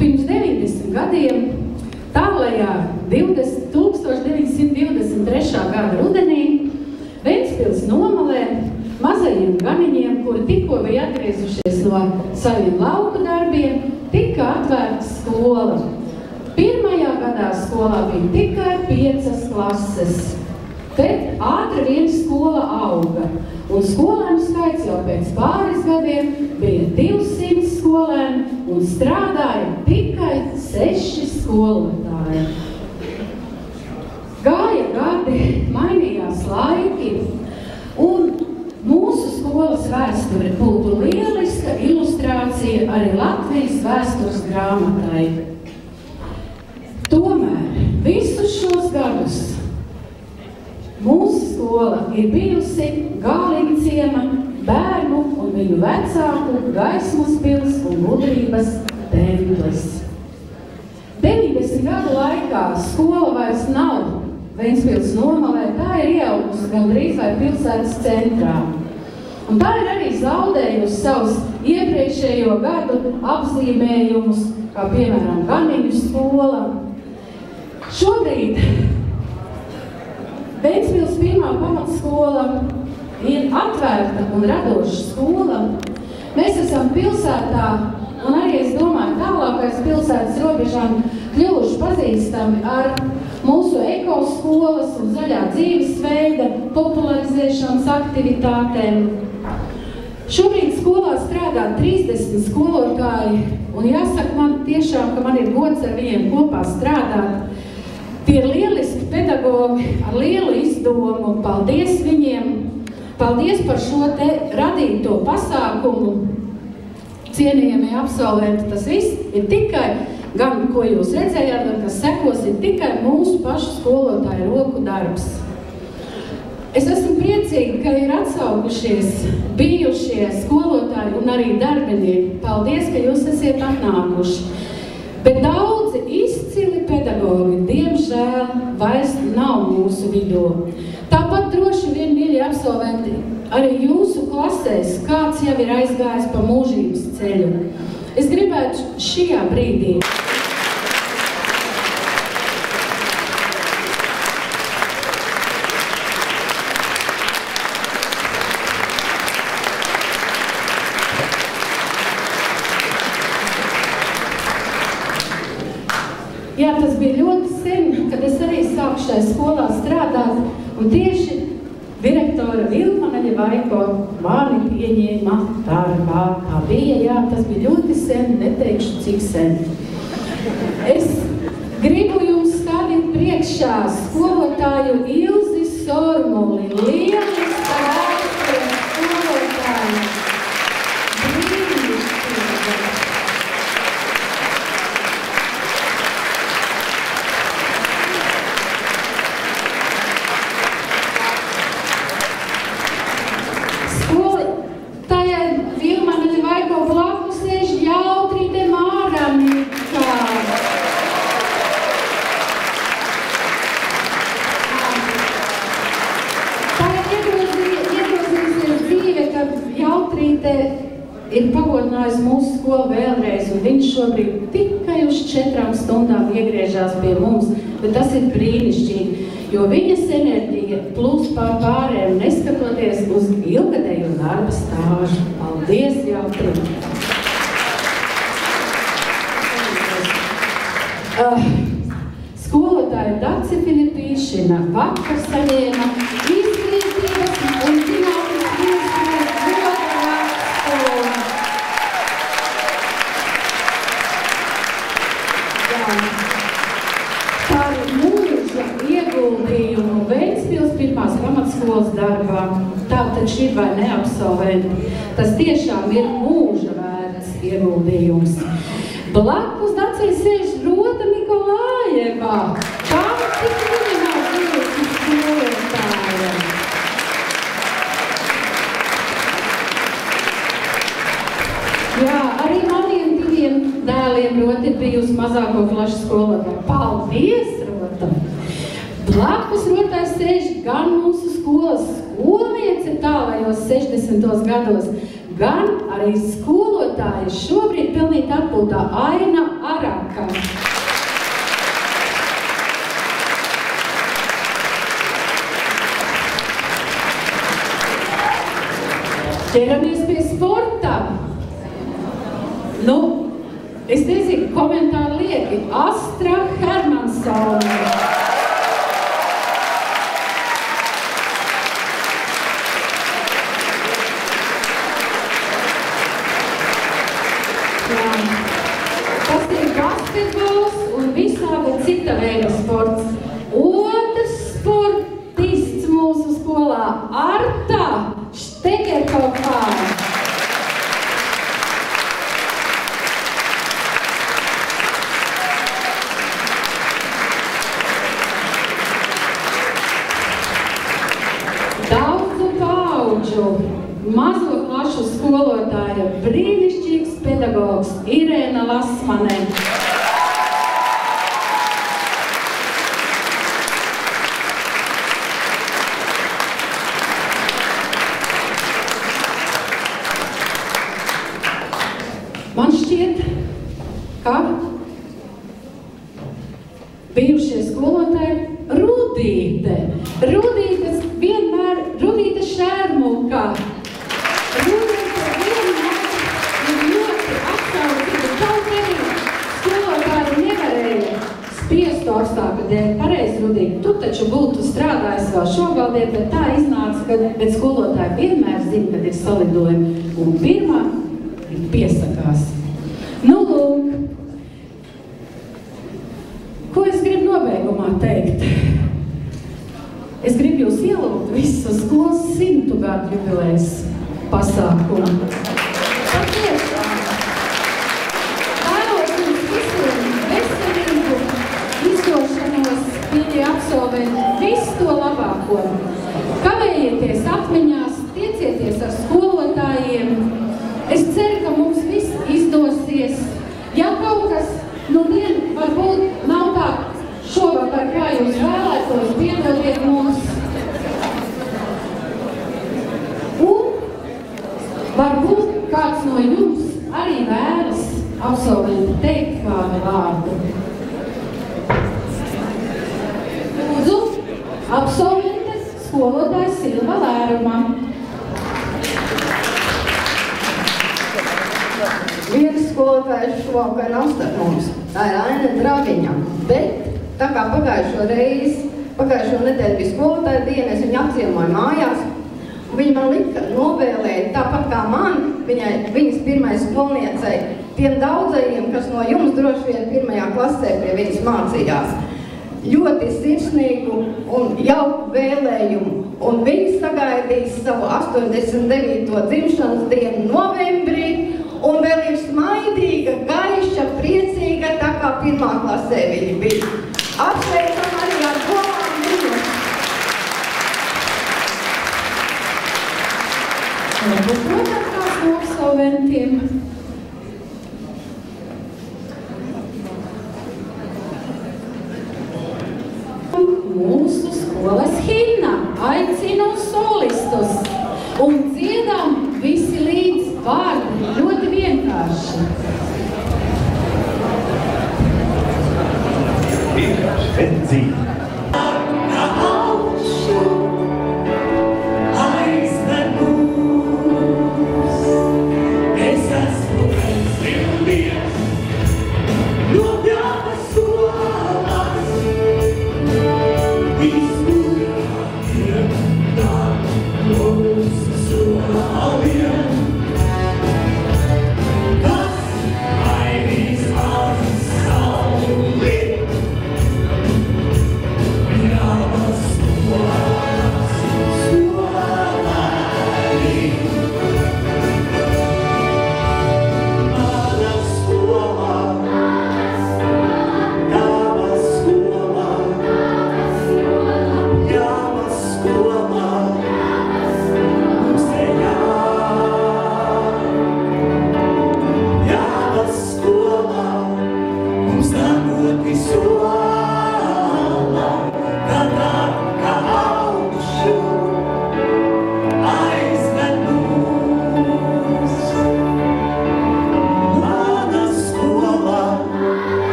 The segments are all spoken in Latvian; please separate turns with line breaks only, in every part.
pirms 90 gadiem, tālajā 1923. gada rudenī, Ventspils nomalē mazajiem ganiņiem, kuri tikko bija atgriezušies no saviem lauku darbiem, tika atvērta skola. Pirmajā gadā skolā bija tikai 5 klases, bet ātri vien skola auga, un skolēnu skaits jau pēc pāris gadiem bija 200 skolēni un strādāja tikai 6 skolotāji. Gāja gadi, mainījās laiki, un mūsu skolas vēsture būtu lieliska ilustrācija arī Latvijas vēstures grāmatai. Tomēr visus šos gadus mūsu skola ir bijusi Gāliņciema, bērnu un viņu vecāku gaismas pils un gudrības templis. 90 gadu laikā skola vairs nav Ventspils nomalē, tā ir ieaugusi gandrīz vai pilsētas centrā. Un tā ir arī zaudējusi savus iepriekšējo gadu apzīmējumus, kā piemēram Ganiņu skola. Šobrīd Ventspils pirmā pamatskola ir atvērta un radoša skola. Mēs esam pilsētā, un arī, es domāju, tālākais pilsētas robežām kļuvuši pazīstami ar mūsu ekoskolas un zaļā dzīvesveida popularizēšanas aktivitātēm. Šobrīd skolā strādā 30 skolotāji, un jāsaka man tiešām, ka man ir gods ar viņiem kopā strādāt. Tie ir lieliski pedagogi ar lielu izdomu. Paldies viņiem! Paldies par šo te radīto pasākumu. Cienījamie absolventi, tas viss ir tikai, gan ko jūs redzējāt, gan kas sekos, ir tikai mūsu pašu skolotāju roku darbs. Es esmu priecīga, ka ir atsaukušies bijušie skolotāji un arī darbinieki. Paldies, ka jūs esiet atnākuši. Bet daudzi izcili pedagogi, diemžēl, vairs nav mūsu vidū. Tāpat droši vien, mīļie absolventi, arī jūsu klasēs kāds jau ir aizgājis pa mūžības ceļu. Es gribētu šajā brīdī Jā, tas bija ļoti sen, kad es arī sāku šai skolā strādāt, un tieši direktora Vilmane Ļevaiko mani pieņēma darbā. Kā bija, jā, tas bija ļoti sen, neteikšu cik sen. Es gribu jums stādīt priekšā skolotāju Ilzi Sormuli, lieliska vēstures skolotāju. Ir pagodinājis mūsu skolu vēlreiz, un viņš šobrīd tikai uz 4 stundām iegriežās pie mums, bet tas ir brīnišķīgi, jo viņas enerģija plūst pār pārējiem, neskatoties uz ilgadējo darba stāžu. Paldies, jautri! Skolotāja Dace Filipīšina vakar saņēma izglītības un zinātnes ministrijas par mūža ieguldījumu Ventspils pirmās pamatskolas darbā. Tātad šī vai neabsolventi. Tas tiešām ir mūža vērts ieguldījums. Blakus Dacei sēž Rota Nikolājeva. Pati viņa nav bijusi skolotāja. Jā, arī maniem diviem dēliem Rota ir bijusi mazāko klašu skolotāja. Paldies, Rota! Blakus Rotai sēž gan mūsu skolas skolniece tālajos 60. gados, gan arī skolotāja šobrīd pelnīt atpūtā Aina spēkam. Ķeramies pie sporta. Nu, es nezinu, komentāri lieki. Astra Hermansone. Tas ir basketbols un visāda cita veida sports. Otrs sportists mūsu skolā Arta Štegerkopā. Daudzu paudžu mazo klašu skolotāja, brīnišķīgs pedagogs Irēna Lasmane. Man šķiet, ka bijušie skolotāji Rudīte. Rudīte Šērmuka. Rudīte vienmēr ir ļoti atsaucīga. Kaut arī skolotāji nevarēja spiest apstākļu dēļ. Pareizi, Rudīte, tu taču būtu strādājis vēl šogaldien, bet tā iznāca, bet skolotāji vienmēr zina, kad ir salidojumi. Un pirmā piesakās. Nu, lūk, ko es gribu nobeigumā teikt? Es gribu jūs ielūgt visus skolas 100 gadu jubilejas pasākumu. Patiešām, vēlos jums visiem veselīgu izdošanos, mīļie absolventi, visu to labāko. Kavējieties atmiņās, tiecieties ar skolotājiem. Es ceru, ka mums viss izdosies. Ja kaut kas, varbūt nav tā šovakar, kā jūs vēlētos, piedodiet mums. Un varbūt kāds no jums arī vēlas absolventi teikt kādu vārdu. Lūdzu, absolvente skolotāja Silva Lēruma.
Viens skolotājs šovakar nav starp mums, tā ir Aina Draviņa, bet tā kā pagājušo nedēļu bija skolotāja diena, es viņu apciemoju mājās, un viņa man lika novēlēt, tāpat kā man, viņas pirmai skolniecei, tiem daudzajiem, kas no jums droši vien pirmajā klasē pie viņas mācījās, ļoti sirsnīgu un jauku vēlējumu, un viņi sagaidīs savu 89. dzimšanas dienu novembrī, un vēl ir smaidīga, gaiša, priecīga, tā kā pirmā klasē viņi bija. Apsveicam arī ar domām viņu.
Varbūt protams kāds no absolventiem. Mūsu skolas himna aicinu solistus un dziedam visi līdz vārdi ļoti vienkārši.
Vienkārši, bet dzīvi.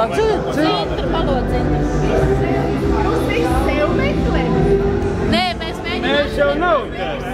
Centra, palodzintra.
Jūs visi sev meklē?
Nē, mēs mēģinām.
Mēs jau nav kas.